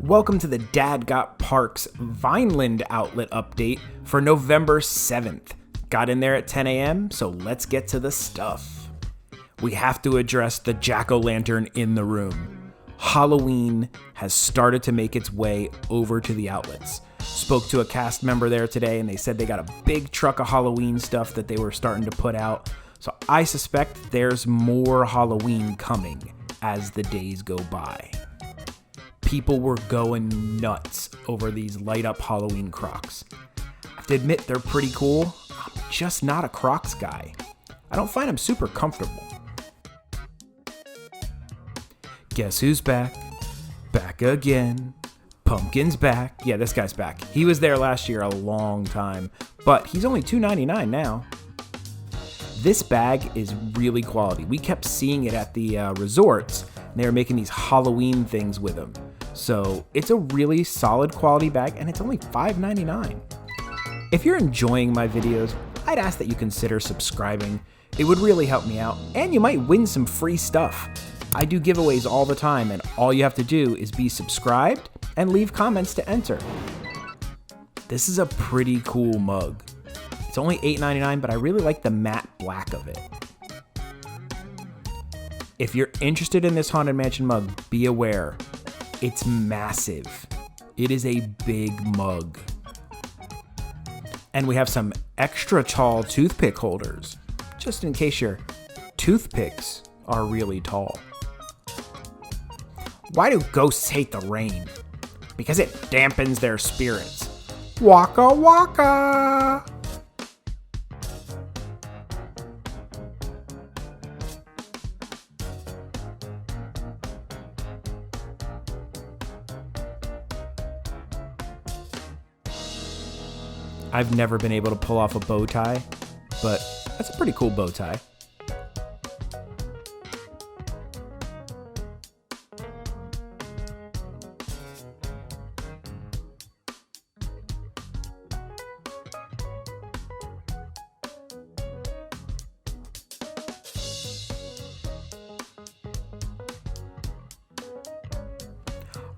Welcome to the Dad Got Parks Vineland outlet update for November 7th. Got in there at 10 a.m., so let's get to the stuff. We have to address the jack-o'-lantern in the room. Halloween has started to make its way over to the outlets. Spoke to a cast member there today, and they said they got a big truck of Halloween stuff that they were starting to put out. So I suspect there's more Halloween coming as the days go by. People were going nuts over these light-up Halloween Crocs. I have to admit, they're pretty cool. I'm just not a Crocs guy. I don't find them super comfortable. Guess who's back? Back again. Pumpkin's back. Yeah, this guy's back. He was there last year a long time, but he's only $2.99 now. This bag is really quality. We kept seeing it at the resorts, and they were making these Halloween things with them. So it's a really solid quality bag, and it's only $5.99. If you're enjoying my videos, I'd ask that you consider subscribing. It would really help me out, and you might win some free stuff. I do giveaways all the time, and all you have to do is be subscribed and leave comments to enter. This is a pretty cool mug. It's only $8.99, but I really like the matte black of it. If you're interested in this Haunted Mansion mug, be aware. It's massive. It is a big mug. And we have some extra tall toothpick holders, just in case your toothpicks are really tall. Why do ghosts hate the rain? Because it dampens their spirits. Waka waka! I've never been able to pull off a bow tie, but that's a pretty cool bow tie.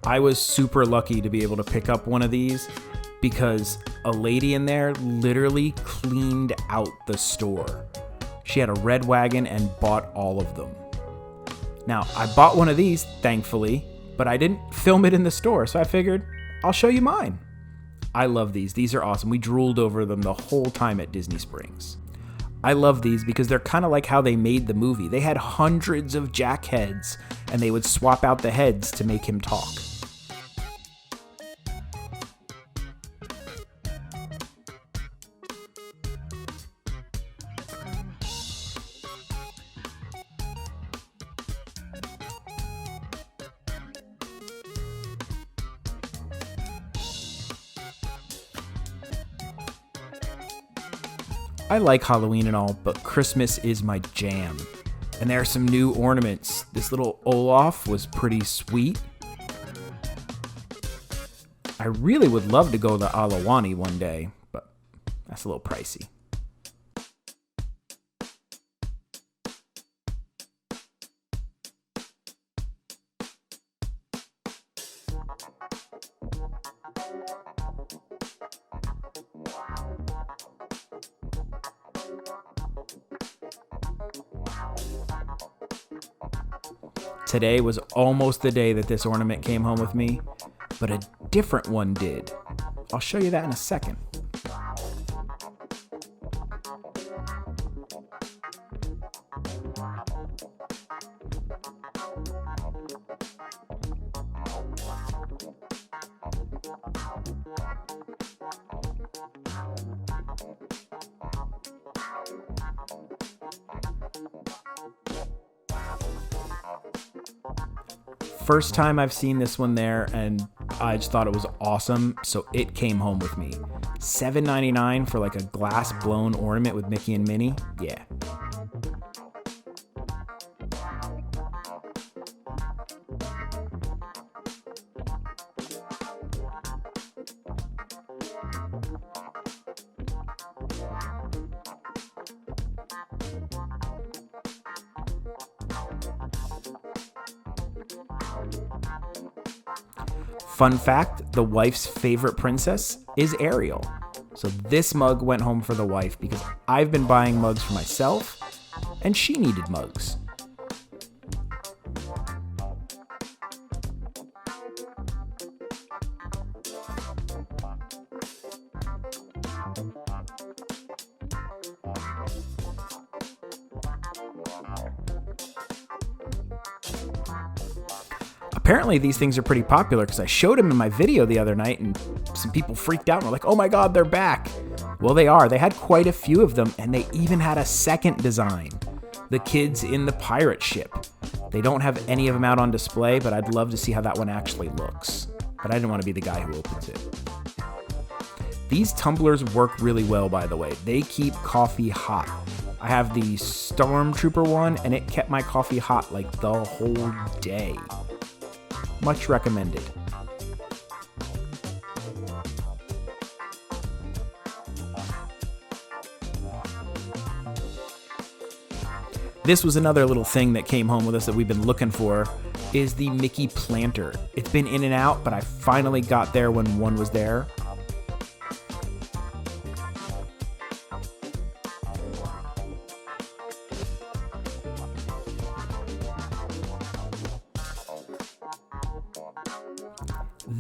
I was super lucky to be able to pick up one of these because a lady in there literally cleaned out the store. She had a red wagon and bought all of them. Now, I bought one of these, thankfully, but I didn't film it in the store, so I figured I'll show you mine. I love these. These are awesome. We drooled over them the whole time at Disney Springs. I love these because they're kind of like how they made the movie. They had hundreds of Jack heads, and they would swap out the heads to make him talk. I like Halloween and all, but Christmas is my jam. And there are some new ornaments. This little Olaf was pretty sweet. I really would love to go to Alawani one day, but that's a little pricey. Today was almost the day that this ornament came home with me, but a different one did. I'll show you that in a second. First time I've seen this one there, and I just thought it was awesome, so it came home with me. $7.99 for like a glass blown ornament with Mickey and Minnie? Yeah. Fun fact, the wife's favorite princess is Ariel. So this mug went home for the wife because I've been buying mugs for myself and she needed mugs. Apparently these things are pretty popular because I showed them in my video the other night and some people freaked out and were like, oh my God, they're back. Well, they are. They had quite a few of them and they even had a second design. The kids in the pirate ship. They don't have any of them out on display, but I'd love to see how that one actually looks. But I didn't want to be the guy who opens it. These tumblers work really well, by the way. They keep coffee hot. I have the Stormtrooper one and it kept my coffee hot like the whole day. Much recommended. This was another little thing that came home with us that we've been looking for, is the Mickey planter. It's been in and out, but I finally got there when one was there.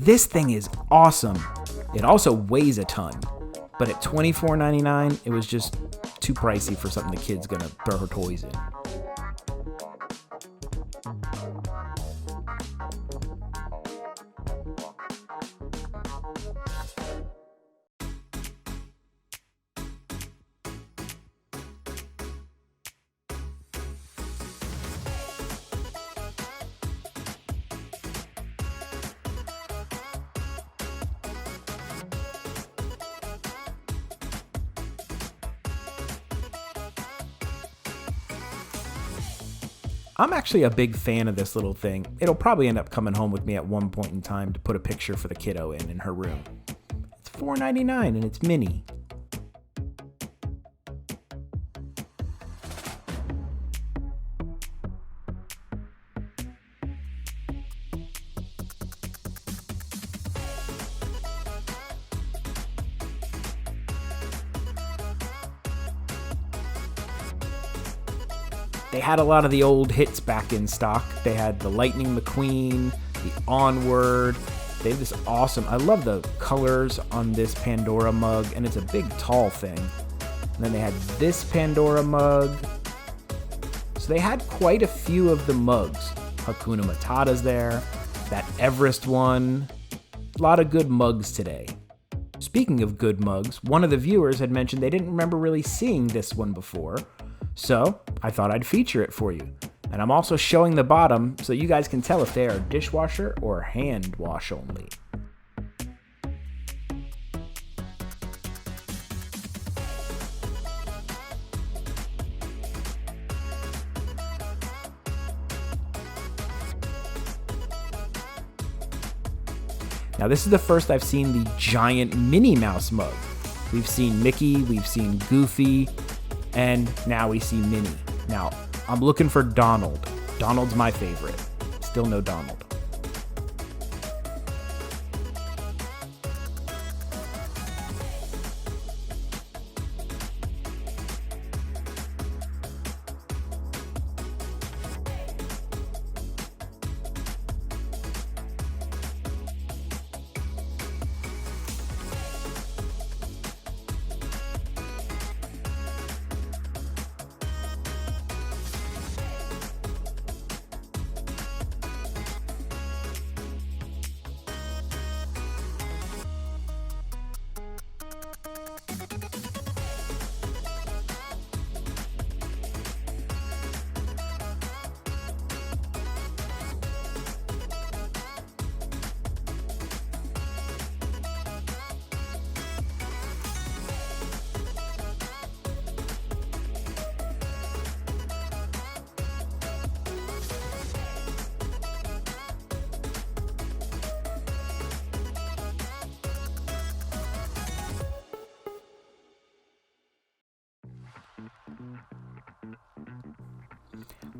This thing is awesome. It also weighs a ton, but at $24.99, it was just too pricey for something the kid's gonna throw her toys in. I'm actually a big fan of this little thing. It'll probably end up coming home with me at one point in time to put a picture for the kiddo in her room. It's $4.99 and it's mini. They had a lot of the old hits back in stock. They had the Lightning McQueen, the Onward. They have this awesome, I love the colors on this Pandora mug, and it's a big, tall thing. And then they had this Pandora mug. So they had quite a few of the mugs. Hakuna Matata's there, that Everest one. A lot of good mugs today. Speaking of good mugs, one of the viewers had mentioned they didn't remember really seeing this one before. So I thought I'd feature it for you. And I'm also showing the bottom so you guys can tell if they are dishwasher or hand wash only. Now this is the first I've seen the giant Minnie Mouse mug. We've seen Mickey, we've seen Goofy, and now we see Minnie. Now, I'm looking for Donald. Donald's my favorite. Still no Donald.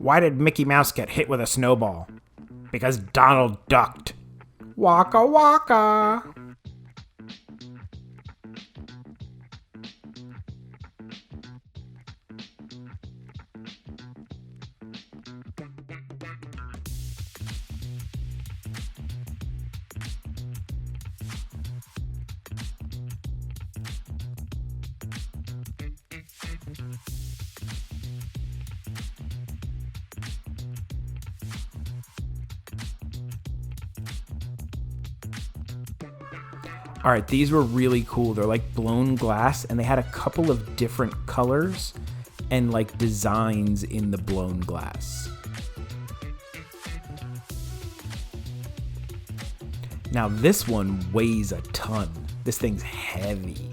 Why did Mickey Mouse get hit with a snowball? Because Donald ducked. Waka waka. All right, these were really cool. They're like blown glass, and they had a couple of different colors and like designs in the blown glass. Now this one weighs a ton. This thing's heavy.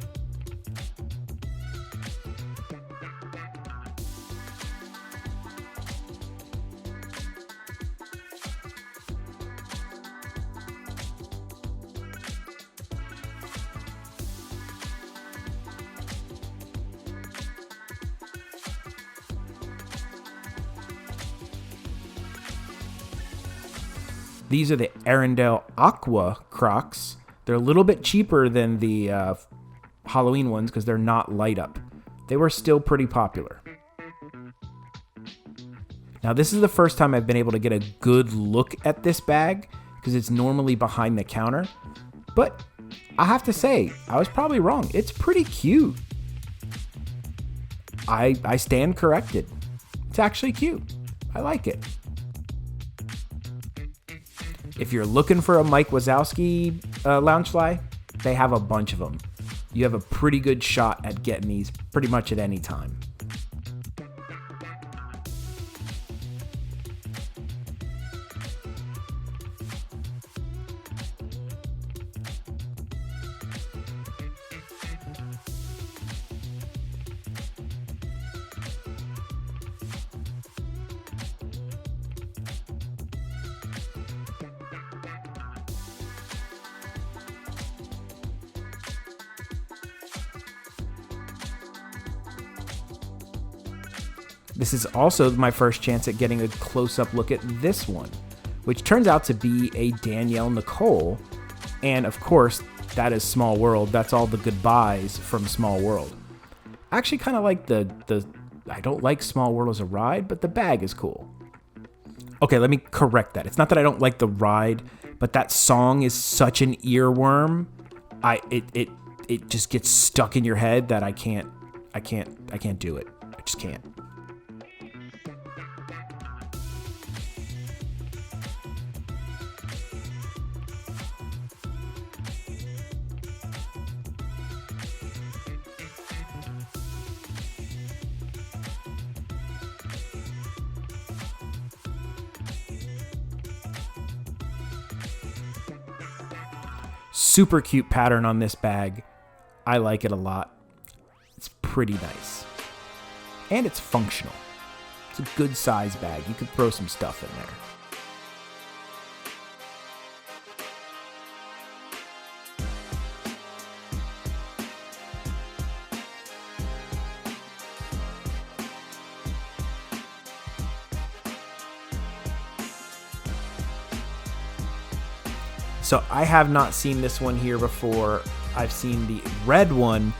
These are the Arendelle Aqua Crocs. They're a little bit cheaper than the Halloween ones because they're not light up. They were still pretty popular. Now this is the first time I've been able to get a good look at this bag because it's normally behind the counter. But I have to say, I was probably wrong. It's pretty cute. I stand corrected. It's actually cute. I like it. If you're looking for a Mike Wazowski Loungefly, they have a bunch of them. You have a pretty good shot at getting these pretty much at any time. This is also my first chance at getting a close-up look at this one, which turns out to be a Danielle Nicole. And of course, that is Small World. That's all the goodbyes from Small World. I actually kind of like I don't like Small World as a ride, but the bag is cool. Okay, let me correct that. It's not that I don't like the ride, but that song is such an earworm. It just gets stuck in your head that I can't do it. I just can't. Super cute pattern on this bag. I like it a lot. It's pretty nice. And it's functional. It's a good size bag. You could throw some stuff in there. So I have not seen this one here before. I've seen the red one,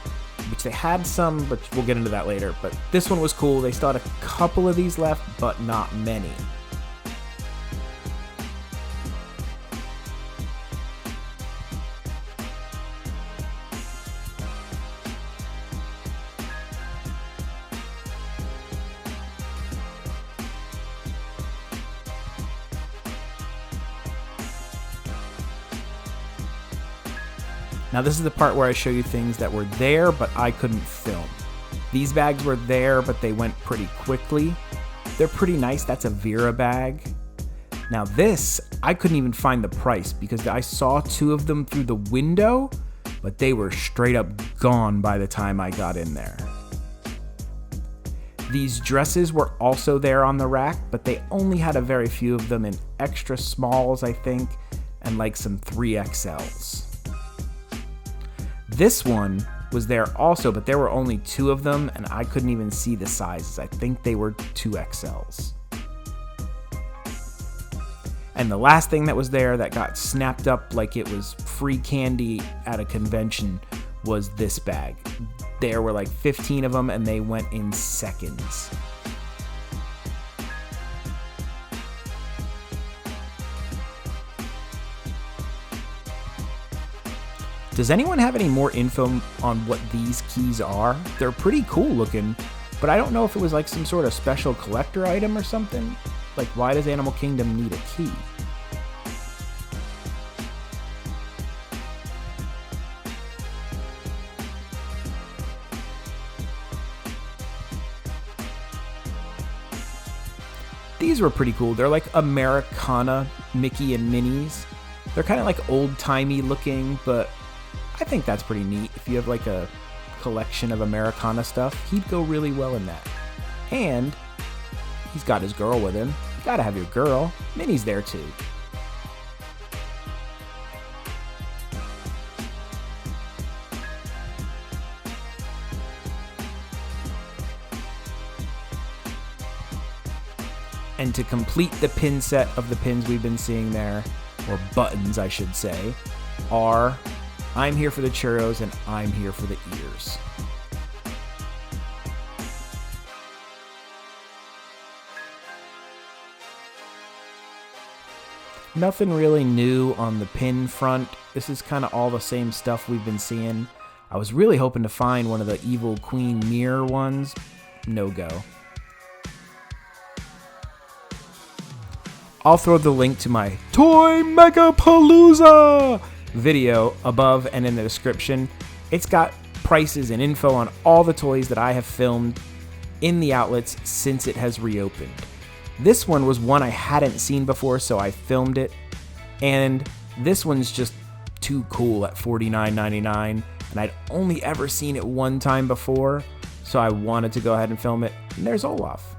which they had some, but we'll get into that later. But this one was cool. They still had a couple of these left, but not many. Now this is the part where I show you things that were there, but I couldn't film. These bags were there, but they went pretty quickly. They're pretty nice. That's a Vera bag. Now this, I couldn't even find the price because I saw two of them through the window, but they were straight up gone by the time I got in there. These dresses were also there on the rack, but they only had a very few of them in extra smalls, I think, and like some 3XLs. This one was there also, but there were only two of them, and I couldn't even see the sizes. I think they were 2XLs. And the last thing that was there that got snapped up like it was free candy at a convention was this bag. There were like 15 of them and they went in seconds. Does anyone have any more info on what these keys are? They're pretty cool looking, but I don't know if it was like some sort of special collector item or something. Like, why does Animal Kingdom need a key? These were pretty cool. They're like Americana Mickey and Minnie's. They're kind of like old-timey looking, but I think that's pretty neat. If you have like a collection of Americana stuff, he'd go really well in that. And he's got his girl with him. You gotta have your girl. Minnie's there too. And to complete the pin set of the pins we've been seeing there, or buttons I should say, are I'm here for the churros and I'm here for the ears. Nothing really new on the pin front. This is kind of all the same stuff we've been seeing. I was really hoping to find one of the Evil Queen mirror ones. No go. I'll throw the link to my Toy Megapalooza video above and in the description. It's got prices and info on all the toys that I have filmed in the outlets since it has reopened. This one was one I hadn't seen before, so I filmed it. And this one's just too cool at $49.99, and I'd only ever seen it one time before, so I wanted to go ahead and film it. And there's Olaf.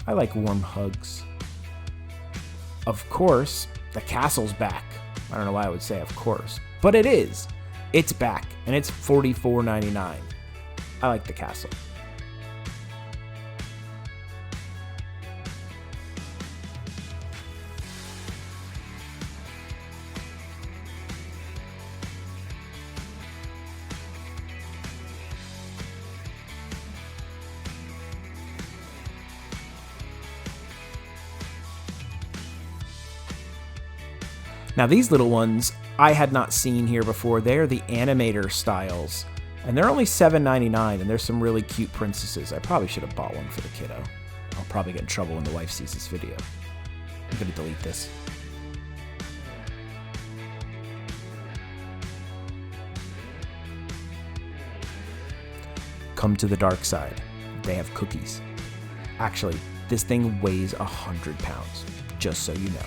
I like warm hugs. Of course, the castle's back. I don't know why I would say of course, but it is. It's back, and it's $44.99. I like the castle. Now these little ones I had not seen here before. They're the animator styles, and they're only $7.99, and there's some really cute princesses. I probably should have bought one for the kiddo. I'll probably get in trouble when the wife sees this video. I'm gonna delete this. Come to the dark side. They have cookies. Actually, this thing weighs 100 pounds, just so you know.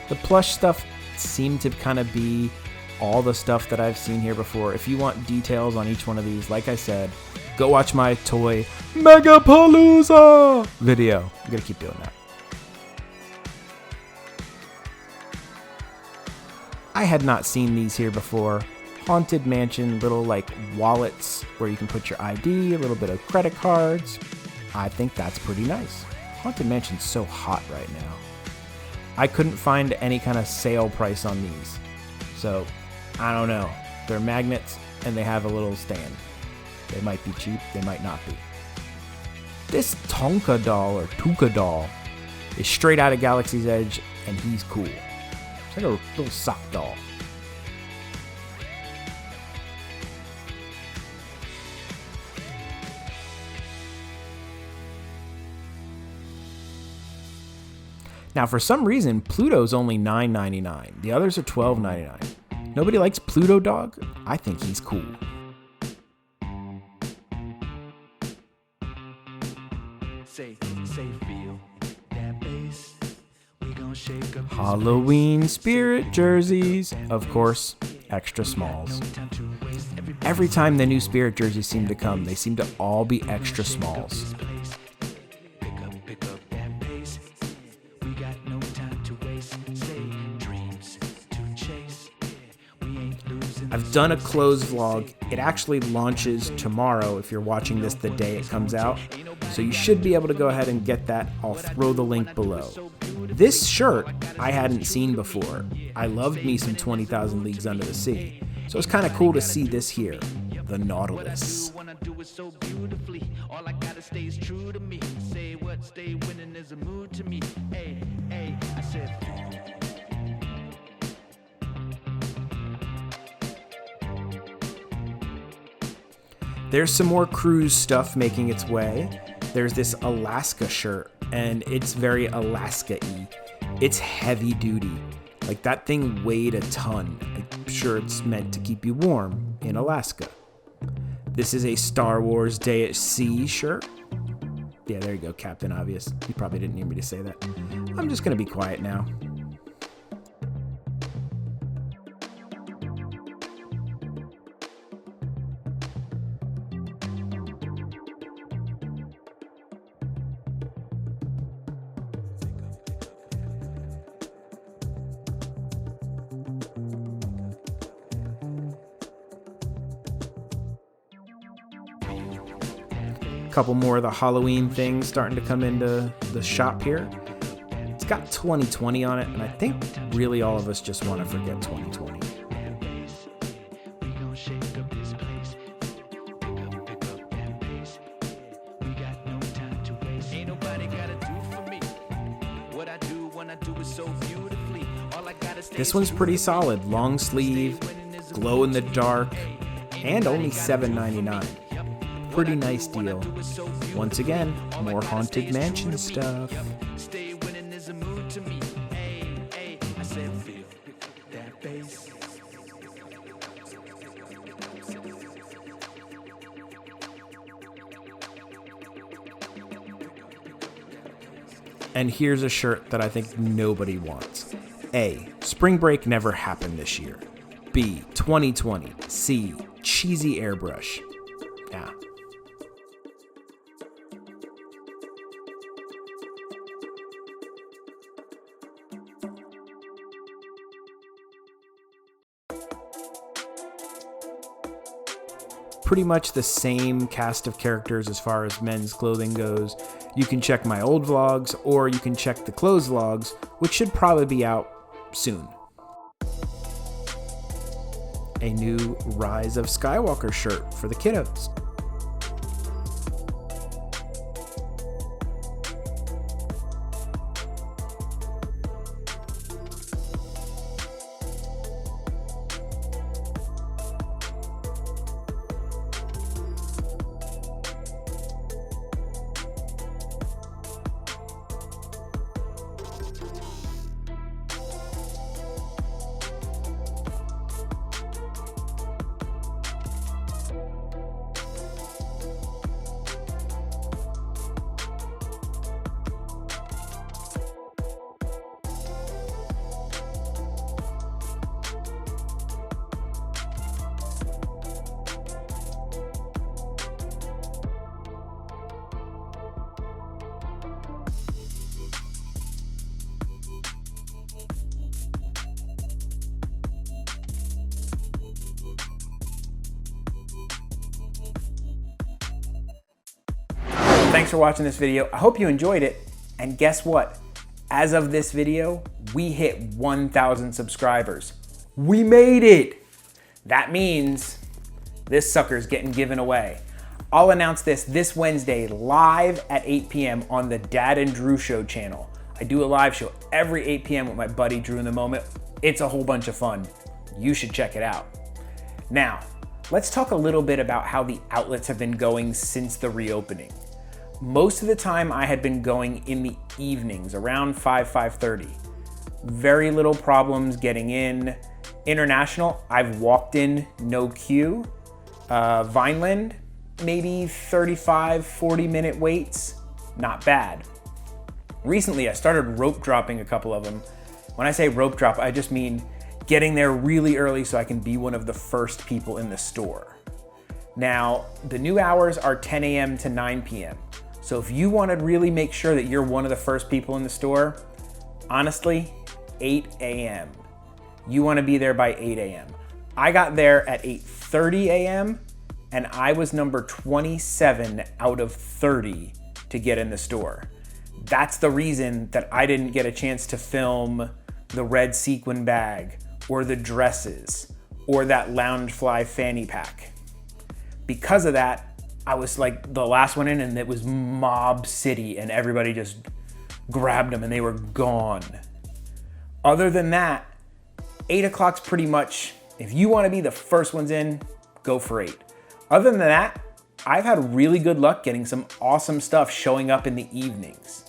The plush stuff seemed to kind of be all the stuff that I've seen here before. If you want details on each one of these, like I said, go watch my Toy Megapalooza video. I'm going to keep doing that. I had not seen these here before. Haunted Mansion, little like wallets where you can put your ID, a little bit of credit cards. I think that's pretty nice. Haunted Mansion's so hot right now. I couldn't find any kind of sale price on these. So, I don't know. They're magnets and they have a little stand. They might be cheap, they might not be. This Tonka doll or Tuka doll is straight out of Galaxy's Edge and he's cool. It's like a little sock doll. Now, for some reason, Pluto's only $9.99. The others are $12.99. Nobody likes Pluto Dog? I think he's cool. Halloween spirit jerseys. Of course, extra smalls. Every time the new spirit jerseys seem to come, they seem to all be extra smalls. I've done a clothes vlog. It actually launches tomorrow if you're watching this the day it comes out. So you should be able to go ahead and get that. I'll throw the link below. This shirt I hadn't seen before. I loved me some 20,000 Leagues Under the Sea. So it's kind of cool to see this here, the Nautilus. There's some more cruise stuff making its way. There's this Alaska shirt, and it's very Alaska-y. It's heavy duty. Like, that thing weighed a ton. I'm sure it's meant to keep you warm in Alaska. This is a Star Wars Day at Sea shirt. Yeah, there you go, Captain Obvious. You probably didn't need me to say that. I'm just gonna be quiet now. Couple more of the Halloween things starting to come into the shop here. It's got 2020 on it, and I think really all of us just want to forget 2020. This one's pretty solid. Long sleeve, glow in the dark, and only $7.99. Pretty nice deal. Once again, more Haunted Mansion stuff. And here's a shirt that I think nobody wants. A, spring break never happened this year. B, 2020. C, cheesy airbrush. Yeah. Pretty much the same cast of characters as far as men's clothing goes. You can check my old vlogs, or you can check the clothes vlogs, which should probably be out soon. A new Rise of Skywalker shirt for the kiddos. Thanks for watching this video. I hope you enjoyed it. And guess what? As of this video, we hit 1,000 subscribers. We made it! That means this sucker's getting given away. I'll announce this Wednesday live at 8 p.m. on the Dad and Drew Show channel. I do a live show every 8 p.m. with my buddy Drew in the Moment. It's a whole bunch of fun. You should check it out. Now, let's talk a little bit about how the outlets have been going since the reopening. Most of the time I had been going in the evenings around 5:30. Very little problems getting in. International, I've walked in, no queue. Vineland, maybe 35, 40-minute waits, not bad. Recently, I started rope dropping a couple of them. When I say rope drop, I just mean getting there really early so I can be one of the first people in the store. Now, the new hours are 10 a.m. to 9 p.m. So if you want to really make sure that you're one of the first people in the store, honestly, 8 a.m. You want to be there by 8 a.m. I got there at 8:30 a.m. and I was number 27 out of 30 to get in the store. That's the reason that I didn't get a chance to film the red sequin bag or the dresses or that Loungefly fanny pack. Because of that, I was like the last one in, and it was mob city and everybody just grabbed them and they were gone. Other than that, 8 o'clock's pretty much, if you want to be the first ones in, go for 8. Other than that, I've had really good luck getting some awesome stuff showing up in the evenings.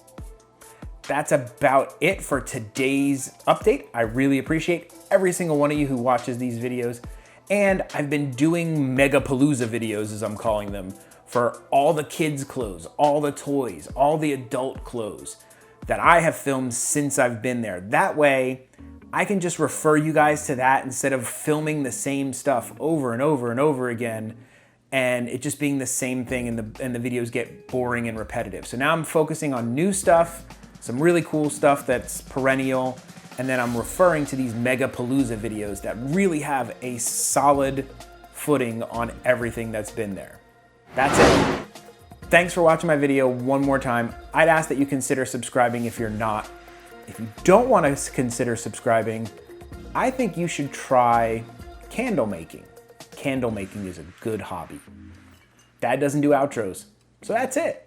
That's about it for today's update. I really appreciate every single one of you who watches these videos. And I've been doing Megapalooza videos, as I'm calling them, for all the kids' clothes, all the toys, all the adult clothes that I have filmed since I've been there. That way, I can just refer you guys to that instead of filming the same stuff over and over and over again, and it just being the same thing and the videos get boring and repetitive. So now I'm focusing on new stuff, some really cool stuff that's perennial, and then I'm referring to these Megapalooza videos that really have a solid footing on everything that's been there. That's it. Thanks for watching my video one more time. I'd ask that you consider subscribing if you're not. If you don't want to consider subscribing, I think you should try candle making. Candle making is a good hobby. Dad doesn't do outros, so that's it.